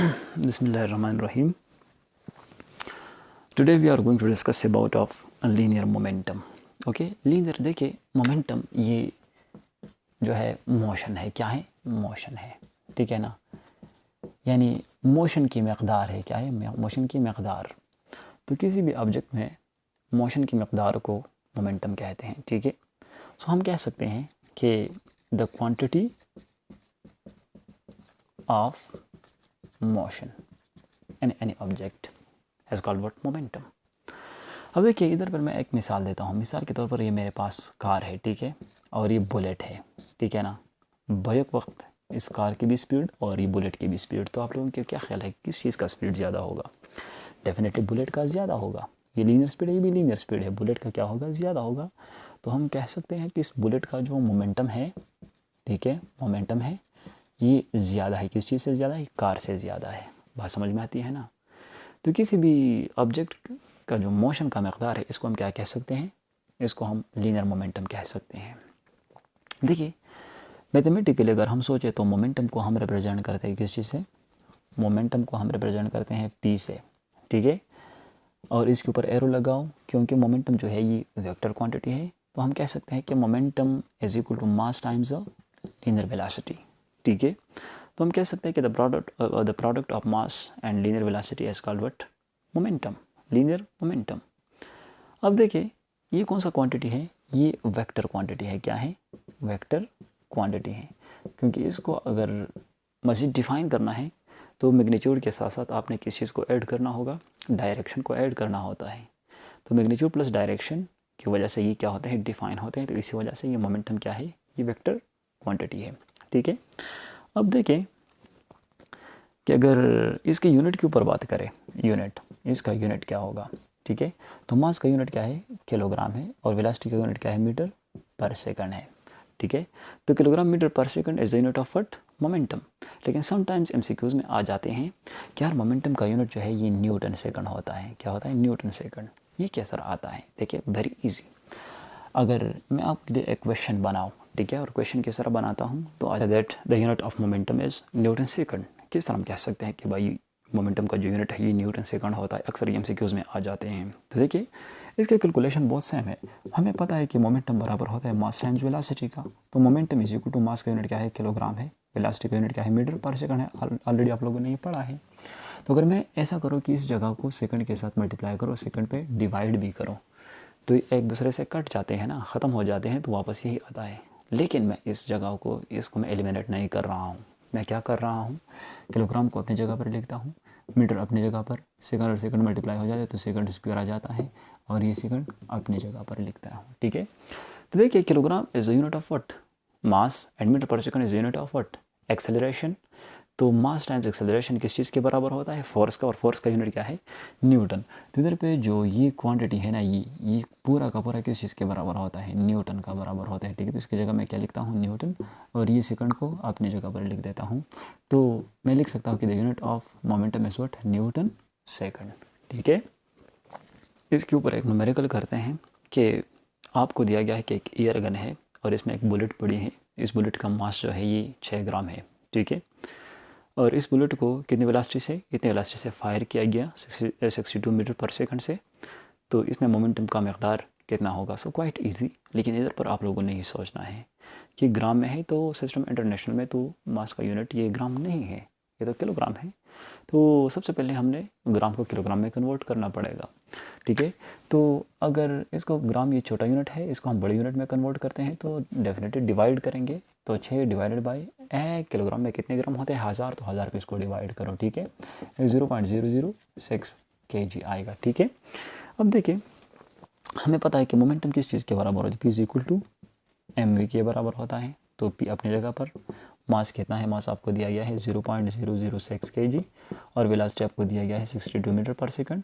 Bismillahirrahmanirrahim. Today we are going to discuss about of linear momentum. Okay linear देखिए momentum ये जो है motion है, क्या है? मोशन है, ठीक है ना। यानी मोशन की मकदार है, क्या है? मोशन की मकदार। तो किसी भी ऑब्जेक्ट में मोशन की मकदार को मोमेंटम कहते हैं, ठीक है। सो हम कह सकते हैं कि the quantity of motion in any object has called what? Momentum. अब देखिए इधर पर मैं एक मिसाल देता हूँ। मिसाल के तौर पर ये मेरे पास कार है, ठीक है, और ये बुलेट है, ठीक है ना। बैक वक्त इस कार की भी स्पीड और ये बुलेट की भी स्पीड, तो आप लोगों के क्या ख्याल है किस चीज़ का स्पीड ज़्यादा होगा? डेफिनेटली बुलेट का ज़्यादा होगा। ये लीनियर स्पीड है, ये भी लीनियर स्पीड है, बुलेट का क्या होगा? ज़्यादा होगा। तो हम कह सकते हैं कि इस बुलेट का जो मोमेंटम है, ठीक है, मोमेंटम है, ये ज़्यादा है। किस चीज़ से ज़्यादा है? कार से ज़्यादा है। बात समझ में आती है ना। तो किसी भी ऑब्जेक्ट का जो मोशन का मकदार है, इसको हम क्या कह सकते हैं? इसको हम लीनियर मोमेंटम कह सकते हैं। देखिए मैथमेटिकली अगर हम सोचें तो मोमेंटम को हम रिप्रेजेंट करते हैं किस चीज़ से? मोमेंटम को हम रिप्रेजेंट करते हैं पी से, ठीक है। और इसके ऊपर एरो लगाओ, क्योंकि मोमेंटम जो है ये वेक्टर क्वांटिटी है, तो हम कह सकते हैं कि momentum is equal to mass times linear velocity, ठीक है। तो हम कह सकते हैं कि the product of mass and linear velocity is called what? Momentum, linear momentum. अब देखिए ये कौन सा क्वांटिटी है? ये वेक्टर क्वांटिटी है। क्या है? वेक्टर क्वांटिटी है। क्योंकि इसको अगर मज़ीद डिफ़ाइन करना है तो मैग्नीट्यूड के साथ साथ आपने किस चीज़ को ऐड करना होगा? डायरेक्शन को ऐड करना होता है। तो मैग्नीट्यूड प्लस डायरेक्शन की वजह से ये क्या होते हैं? डिफ़ाइन होते हैं। तो इसी वजह से ये मोमेंटम क्या है? ये वेक्टर क्वांटिटी है, ठीक है। अब देखें कि अगर इसके यूनिट के ऊपर बात करें, यूनिट, इसका यूनिट क्या होगा, ठीक है। तो मास का यूनिट क्या है? किलोग्राम है, और वेलोसिटी का यूनिट क्या है? मीटर पर सेकंड है, ठीक है। तो kilogram metre per second is the unit of what? Momentum. लेकिन समटाइम्स एमसीक्यूज में आ जाते हैं कि यार मोमेंटम का यूनिट जो है ये न्यूटन सेकंड होता है। क्या होता है? Newton second. ये कैसा आता है? देखिए वेरी इजी। अगर मैं आपके लिए एक क्वेश्चन बनाऊँ, ठीक है, और क्वेश्चन किस तरह बनाता हूँ, तो I that the unit of momentum is newton second. किस तरह हम कह सकते हैं कि भाई मोमेंटम का जो यूनिट है ये न्यूटन सेकंड होता है? अक्सर ये एमसीक्यूज में आ जाते हैं। तो देखिए इसके कैलकुलेशन बहुत सेम है। हमें पता है कि मोमेंटम बराबर होता है मास टाइम्स वेलोसिटी का। तो momentum is equal to mass का यूनिट क्या है? किलोग्राम है, वेलोसिटी का यूनिट क्या है? मीटर पर सेकंड है। ऑलरेडी आप लोगों ने ये पढ़ा है। तो अगर मैं ऐसा करूँ कि इस जगह को सेकंड के साथ मल्टीप्लाई करो, सेकंड पे डिवाइड भी करो, तो एक दूसरे से कट जाते हैं ना, ख़त्म हो जाते हैं, तो वापस यही आता है। लेकिन मैं इस जगह को, इसको मैं एलिमिनेट नहीं कर रहा हूँ। मैं क्या कर रहा हूँ? किलोग्राम को अपनी जगह पर लिखता हूँ, मीटर अपनी जगह पर, सेकंड और सेकंड मल्टीप्लाई हो जाते हैं तो सेकंड स्क्वायर आ जाता है, और ये सेकंड अपनी जगह पर लिखता हूँ, ठीक है। तो देखिए kilogram is the unit of what? Mass, and metre per second is unit of what? Acceleration. तो मास टाइम्स एक्सेलरेशन किस चीज़ के बराबर होता है? फोर्स का, और फोर्स का यूनिट क्या है? न्यूटन। तो इधर पे जो ये क्वांटिटी है ना, ये पूरा का पूरा किस चीज़ के बराबर होता है? न्यूटन का बराबर होता है, ठीक है। तो इसकी जगह मैं क्या लिखता हूँ? न्यूटन, और ये सेकंड को अपनी जगह पर लिख देता हूँ। तो मैं लिख सकता हूँ कि the unit of momentum is what? Newton second, ठीक है। इसके ऊपर एक न्यूमेरिकल करते हैं कि आपको दिया गया है कि एक एयर गन है और इसमें एक बुलेट पड़ी है। इस बुलेट का मास जो है ये 6 ग्राम है, ठीक है। और इस बुलेट को कितनी वेलोसिटी से? इतनी वेलोसिटी से फायर किया गया, 62 मीटर पर सेकंड से। तो इसमें मोमेंटम का मकदार कितना होगा? So quite easy. लेकिन इधर पर आप लोगों ने ये सोचना है कि ग्राम में है, तो सिस्टम इंटरनेशनल में तो मास का यूनिट ये ग्राम नहीं है, ये तो किलोग्राम है। तो सबसे पहले हमने ग्राम को किलोग्राम में कन्वर्ट करना पड़ेगा, ठीक है। तो अगर इसको ग्राम ये छोटा यूनिट है, इसको हम बड़े यूनिट में कन्वर्ट करते हैं, तो डेफिनेटली डिवाइड करेंगे। तो 6 डिवाइडेड बाई 1 किलोग्राम में कितने ग्राम होते हैं? 1000। तो 1000 पे इसको डिवाइड करो, ठीक है। 0.006 kg आएगा, ठीक है। अब देखिए हमें पता है कि मोमेंटम किस चीज़ के बराबर होती है? P is equal to M V के बराबर होता है। तो पी अपनी जगह पर, मास कितना है? मास आपको दिया गया है 0.006 kg, और वेलोसिटी आपको दिया गया है 62 मीटर पर सेकंड।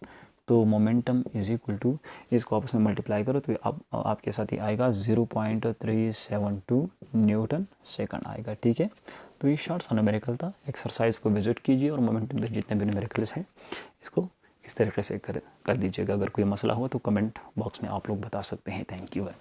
तो मोमेंटम इज इक्वल टू, इसको आपस में मल्टीप्लाई करो तो आपके साथ ही आएगा 0.372 न्यूटन सेकंड आएगा, ठीक है। तो ये शॉर्ट सा न्यूमेरिकल था। एक्सरसाइज को विजिट कीजिए और मोमेंटम पे जितने भी न्यूमेरिकल्स हैं इसको इस तरीके से कर दीजिएगा। अगर कोई मसला हो तो कमेंट बॉक्स में आप लोग बता सकते हैं। Thank you.